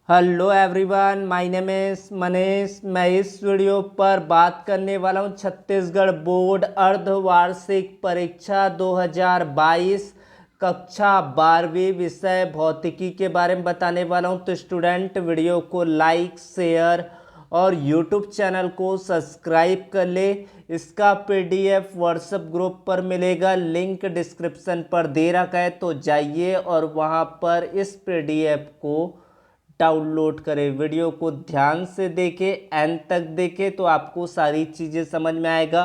Hello everyone, my name is Manish. मैं इस video पर बात करने वाला हूं छत्तीसगढ़ बोर्ड अर्धवार्षिक परीक्षा 2022 कक्षा 12वीं विषय भौतिकी के बारे में बताने वाला हूं। तो स्टूडेंट वीडियो को लाइक शेयर और यूट्यूब चैनल को सब्सक्राइब कर ले। इसका पीडीएफ व्हाट्सएप ग्रुप पर मिलेगा, लिंक डिस्क्रिप्शन पर दे रखा है, तो जाइए और वहां पर इस पीडीएफ को डाउनलोड करें। वीडियो को ध्यान से देखें, एंड तक देखें तो आपको सारी चीज़ें समझ में आएगा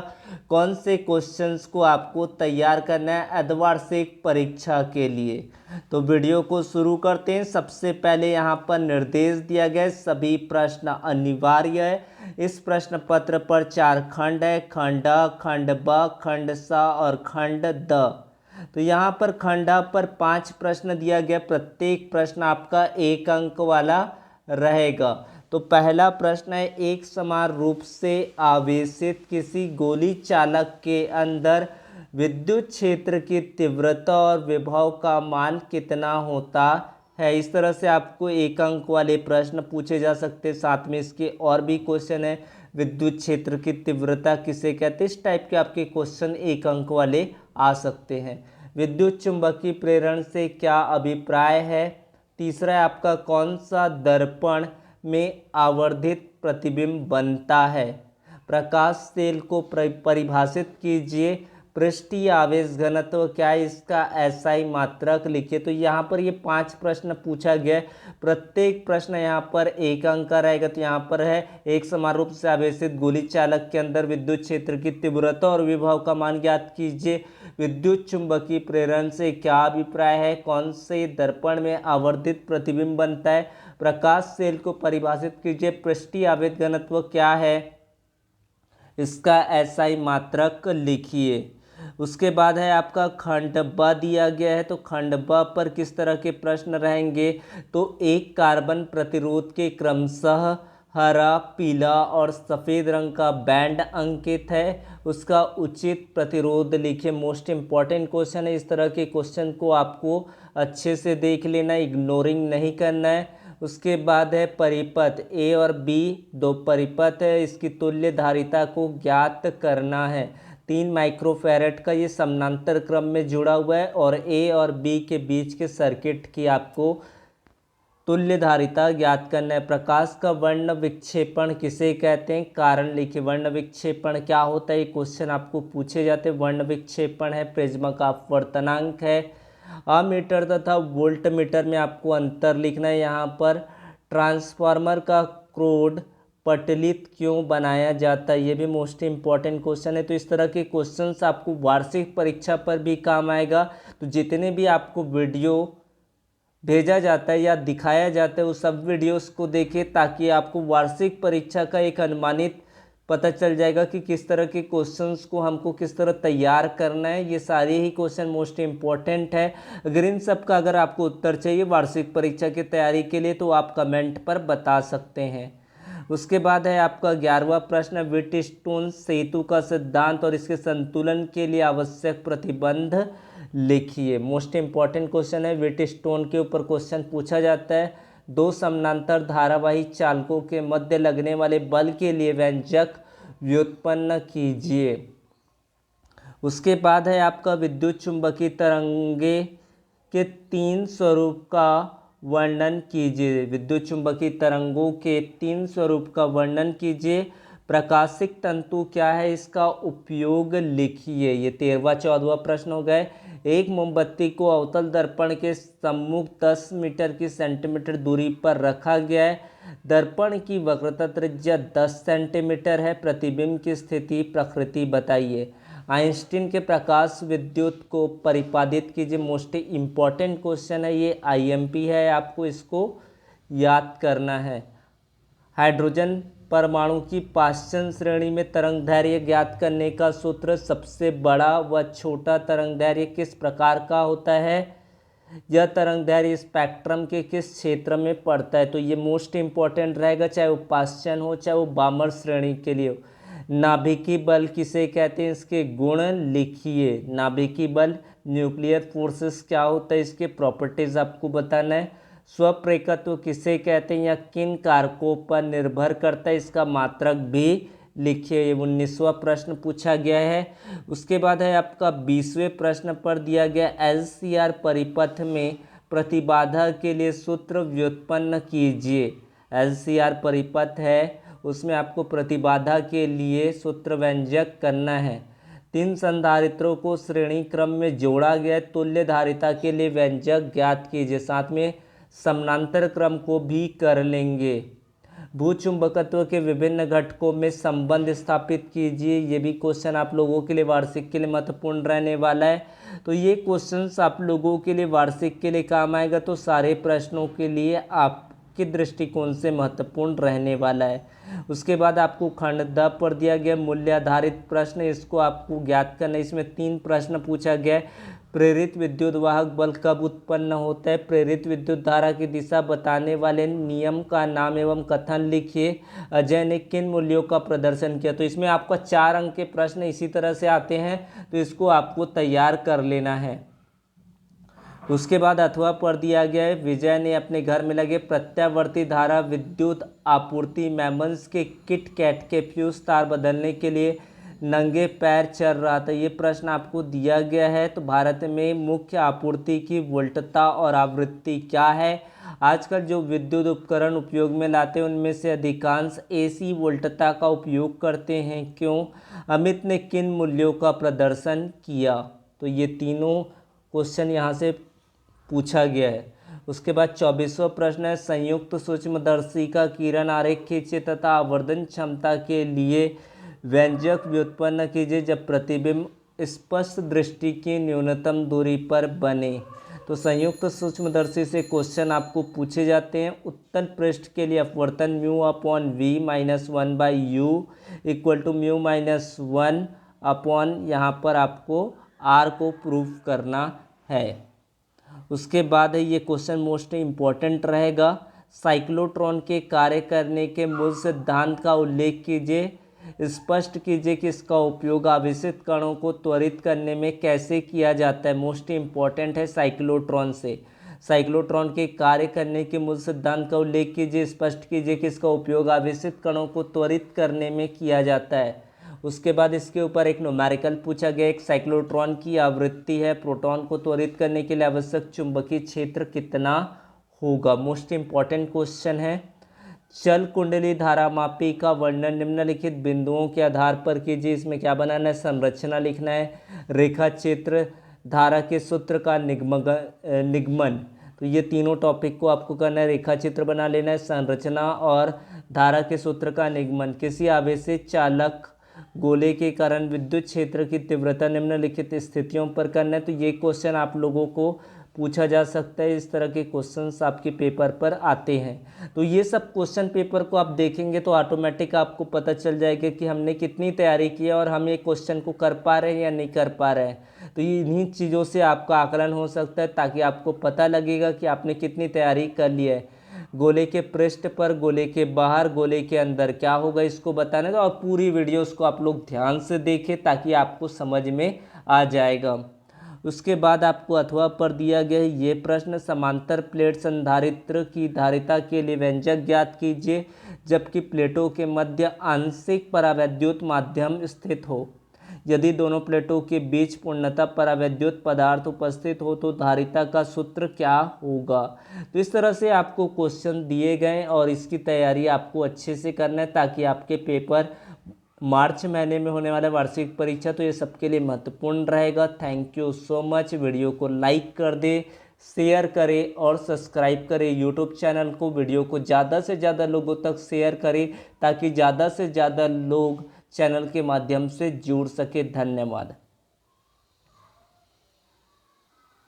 कौन से क्वेश्चंस को आपको तैयार करना है अर्धवार्षिक परीक्षा के लिए। तो वीडियो को शुरू करते हैं। सबसे पहले यहाँ पर निर्देश दिया गया है, सभी प्रश्न अनिवार्य है। इस प्रश्न पत्र पर 4 खंड है, खंड अ, खंड ब, खंड स और खंड द। तो यहाँ पर खंडा पर 5 प्रश्न दिया गया, प्रत्येक प्रश्न आपका 1 अंक वाला रहेगा। तो पहला प्रश्न है, एक समान रूप से आवेशित किसी गोली चालक के अंदर विद्युत क्षेत्र की तीव्रता और विभव का मान कितना होता है। इस तरह से आपको 1 अंक वाले प्रश्न पूछे जा सकते हैं। साथ में इसके और भी क्वेश्चन है, विद्युत क्षेत्र की तीव्रता किसे कहते हैं। इस टाइप के आपके क्वेश्चन 1 अंक वाले आ सकते हैं। विद्युत चुंबकीय प्रेरण से क्या अभिप्राय है। तीसरा है आपका, कौन सा दर्पण में आवर्धित प्रतिबिंब बनता है। प्रकाश सेल को परिभाषित कीजिए। पृष्ठीय आवेश घनत्व क्या है, इसका एसआई मात्रक लिखिए। तो यहाँ पर ये 5 प्रश्न पूछा गया है, प्रत्येक प्रश्न यहाँ पर 1 अंक का रहेगा। तो यहाँ पर है, एक समान रूप से आवेशित गोली चालक के अंदर विद्युत क्षेत्र की तीव्रता और विभव का मान ज्ञात कीजिए। विद्युत चुंबकीय प्रेरण से क्या अभिप्राय है, कौन से दर्पण में आवर्धित प्रतिबिंब बनता है। प्रकाश सेल को परिभाषित कीजिए। पृष्ठीय आवेश घनत्व क्या है, इसका एसआई मात्रक लिखिए। उसके बाद है आपका खंड ब दिया गया है। तो खंड ब पर किस तरह के प्रश्न रहेंगे। तो एक कार्बन प्रतिरोध के क्रमशः हरा, पीला और सफ़ेद रंग का बैंड अंकित है, उसका उचित प्रतिरोध लिखिए। मोस्ट इंपॉर्टेंट क्वेश्चन है। इस तरह के क्वेश्चन को आपको अच्छे से देख लेना, इग्नोरिंग नहीं करना है। उसके बाद है परिपथ, ए और बी 2 परिपथ है, इसकी तुल्य धारिता को ज्ञात करना है। 3 माइक्रोफैरड का ये समानांतर क्रम में जुड़ा हुआ है और ए और बी के बीच के सर्किट की आपको तुल्य धारिता ज्ञात करना है। प्रकाश का वर्ण विक्षेपण किसे कहते हैं, कारण लिखिए। वर्ण विक्षेपण क्या होता है, ये क्वेश्चन आपको पूछे जाते हैं। वर्ण विक्षेपण है प्रिज्म का अपवर्तनांक है। अमीटर तथा वोल्ट मीटर में आपको अंतर लिखना है। यहाँ पर ट्रांसफार्मर का क्रोड पटलित क्यों बनाया जाता है, ये भी मोस्ट इंपॉर्टेंट क्वेश्चन है। तो इस तरह के क्वेश्चंस आपको वार्षिक परीक्षा पर भी काम आएगा। तो जितने भी आपको वीडियो भेजा जाता है या दिखाया जाता है, उस सब वीडियोस को देखिए, ताकि आपको वार्षिक परीक्षा का एक अनुमानित पता चल जाएगा कि किस तरह के क्वेश्चंस को हमको किस तरह तैयार करना है। ये सारे ही क्वेश्चन मोस्ट इंपॉर्टेंट है। अगर इन सब का अगर आपको उत्तर चाहिए वार्षिक परीक्षा की तैयारी के लिए, तो आप कमेंट पर बता सकते हैं। उसके बाद है आपका 11वां प्रश्न, व्हीटस्टोन सेतु का सिद्धांत और इसके संतुलन के लिए आवश्यक प्रतिबंध लिखिए। मोस्ट इंपॉर्टेंट क्वेश्चन है, व्हीटस्टोन के ऊपर क्वेश्चन पूछा जाता है। 2 समानांतर धारावाही चालकों के मध्य लगने वाले बल के लिए व्यंजक व्युत्पन्न कीजिए। उसके बाद है आपका विद्युत चुंबकीय तरंगे के 3 स्वरूप का वर्णन कीजिए। विद्युत चुंबकीय तरंगों के 3 स्वरूप का वर्णन कीजिए। प्रकाशिक तंतु क्या है, इसका उपयोग लिखिए। ये 13वां 14वां प्रश्न हो गए। एक मोमबत्ती को अवतल दर्पण के सम्मुख 10 मीटर की सेंटीमीटर दूरी पर रखा गया है। दर्पण की वक्रता त्रिज्या 10 सेंटीमीटर है। प्रतिबिंब की स्थिति प्रकृति बताइए। आइंस्टीन के प्रकाश विद्युत को परिपादित कीजिए। मोस्ट इम्पॉर्टेंट क्वेश्चन है ये, आईएमपी है, आपको इसको याद करना है। हाइड्रोजन परमाणु की पाश्चन श्रेणी में तरंगदैर्घ्य ज्ञात करने का सूत्र, सबसे बड़ा व छोटा तरंगदैर्घ्य किस प्रकार का होता है। यह तरंगदैर्घ्य स्पेक्ट्रम के किस क्षेत्र में पड़ता है। तो ये मोस्ट इंपॉर्टेंट रहेगा, चाहे वो पाश्चन हो चाहे वो बामर श्रेणी के लिए हो। नाभिकीय बल किसे कहते हैं, इसके गुण लिखिए। नाभिकीय बल, न्यूक्लियर फोर्सेस क्या होता है, इसके प्रॉपर्टीज आपको बताना है। स्वप्रेरकत्व किसे कहते हैं या किन कारकों पर निर्भर करता है, इसका मात्रक भी लिखिए। ये 19वां प्रश्न पूछा गया है। उसके बाद है आपका 20वें प्रश्न पर दिया गया LCR परिपथ में प्रतिबाधा के लिए सूत्र व्युत्पन्न कीजिए। LCR परिपथ है, उसमें आपको प्रतिबाधा के लिए सूत्र व्यंजक करना है। 3 संधारित्रों को श्रेणी क्रम में जोड़ा गया, तुल्य धारिता के लिए व्यंजक ज्ञात कीजिए। साथ में समानांतर क्रम को भी कर लेंगे। भूचुंबकत्व के विभिन्न घटकों में संबंध स्थापित कीजिए। ये भी क्वेश्चन आप लोगों के लिए वार्षिक के लिए महत्वपूर्ण रहने वाला है। तो ये क्वेश्चंस आप लोगों के लिए वार्षिक के लिए काम आएगा, तो सारे प्रश्नों के लिए आपके दृष्टिकोण से महत्वपूर्ण रहने वाला है। उसके बाद आपको खंड द पर दिया गया मूल्य आधारित प्रश्न, इसको आपको ज्ञात करना है। इसमें 3 प्रश्न पूछा गया है। प्रेरित विद्युत वाहक बल कब उत्पन्न होता है? प्रेरित विद्युत धारा की दिशा बताने वाले नियम का नाम एवं कथन लिखिए। अजय ने किन मूल्यों का प्रदर्शन किया? तो इसमें आपका 4 अंक के प्रश्न इसी तरह से आते हैं, तो इसको आपको तैयार कर लेना है। उसके बाद अथवा पर दिया गया है, विजय ने अपने घर में लगे प्रत्यावर्ती धारा विद्युत आपूर्ति मेमन्स के किट कैट के फ्यूज तार बदलने के लिए नंगे पैर चल रहा था। ये प्रश्न आपको दिया गया है। तो भारत में मुख्य आपूर्ति की वोल्टता और आवृत्ति क्या है? आजकल जो विद्युत उपकरण उपयोग में लाते हैं उनमें से अधिकांश AC वोल्टता का उपयोग करते हैं। क्यों? अमित ने किन मूल्यों का प्रदर्शन किया? तो ये तीनों क्वेश्चन यहाँ से पूछा गया है। उसके बाद 24वां प्रश्न है, संयुक्त सूक्ष्मदर्शी का किरण आरेख खींचिए तथा आवर्धन क्षमता के लिए व्यंजक व्युत्पन्न कीजिए जब प्रतिबिंब स्पष्ट दृष्टि की न्यूनतम दूरी पर बने। तो संयुक्त सूक्ष्मदर्शी से क्वेश्चन आपको पूछे जाते हैं। उत्तल पृष्ठ के लिए अपवर्तन μ/v - 1/u = μ - 1 यहाँ पर आपको r को प्रूव करना है। उसके बाद ये क्वेश्चन मोस्ट इम्पॉर्टेंट रहेगा। साइक्लोट्रॉन के कार्य करने के मूल सिद्धांत का उल्लेख कीजिए। स्पष्ट कीजिए कि इसका उपयोग आवेशित कणों को त्वरित करने में कैसे किया जाता है। मोस्ट इम्पॉर्टेंट है साइक्लोट्रॉन से। साइक्लोट्रॉन के कार्य करने के मूल सिद्धांत का उल्लेख कीजिए। स्पष्ट कीजिए कि इसका उपयोग आवेशित कणों को त्वरित करने में किया जाता है। उसके बाद इसके ऊपर एक न्यूमेरिकल पूछा गया। एक साइक्लोट्रॉन की आवृत्ति है, प्रोटॉन को त्वरित करने के लिए आवश्यक चुंबकीय क्षेत्र कितना होगा? मोस्ट इम्पॉर्टेंट क्वेश्चन है। चल कुंडली धारामापी का वर्णन निम्नलिखित बिंदुओं के आधार पर कीजिए। इसमें क्या बनाना है? संरचना लिखना है। रेखा चित्र, धारा के सूत्र का निगमन, तो ये तीनों टॉपिक को आपको करना है। रेखा चित्र बना लेना है, संरचना और धारा के सूत्र का निगमन। किसी आवेशित चालक गोले के कारण विद्युत क्षेत्र की तीव्रता निम्नलिखित स्थितियों पर करना है। तो ये क्वेश्चन आप लोगों को पूछा जा सकता है। इस तरह के क्वेश्चंस आपके पेपर पर आते हैं। तो ये सब क्वेश्चन पेपर को आप देखेंगे तो ऑटोमेटिक आपको पता चल जाएगा कि हमने कितनी तैयारी की है और हम ये क्वेश्चन को कर पा रहे हैं या नहीं कर पा रहे हैं। तो ये इन्हीं चीज़ों से आपका आकलन हो सकता है, ताकि आपको पता लगेगा कि आपने कितनी तैयारी कर ली है। गोले के पृष्ठ पर, गोले के बाहर, गोले के अंदर क्या होगा इसको बताना है। और पूरी वीडियो उसको आप लोग ध्यान से देखें ताकि आपको समझ में आ जाएगा। उसके बाद आपको अथवा पर दिया गया है ये प्रश्न, समांतर प्लेट संधारित्र की धारिता के लिए व्यंजक ज्ञात कीजिए जबकि प्लेटों के मध्य आंशिक परावैद्युत माध्यम स्थित हो। यदि दोनों प्लेटों के बीच पूर्णतः परावैद्युत पदार्थ उपस्थित हो तो धारिता का सूत्र क्या होगा? तो इस तरह से आपको क्वेश्चन दिए गए और इसकी तैयारी आपको अच्छे से करना है, ताकि आपके पेपर मार्च महीने में होने वाला वार्षिक परीक्षा तो ये सबके लिए महत्वपूर्ण रहेगा। Thank you so much. Video को लाइक कर दे, शेयर करें और सब्सक्राइब करें यूट्यूब चैनल को। वीडियो को ज़्यादा से ज़्यादा लोगों तक शेयर करें ताकि ज़्यादा से ज़्यादा लोग चैनल के माध्यम से जुड़ सके। धन्यवाद।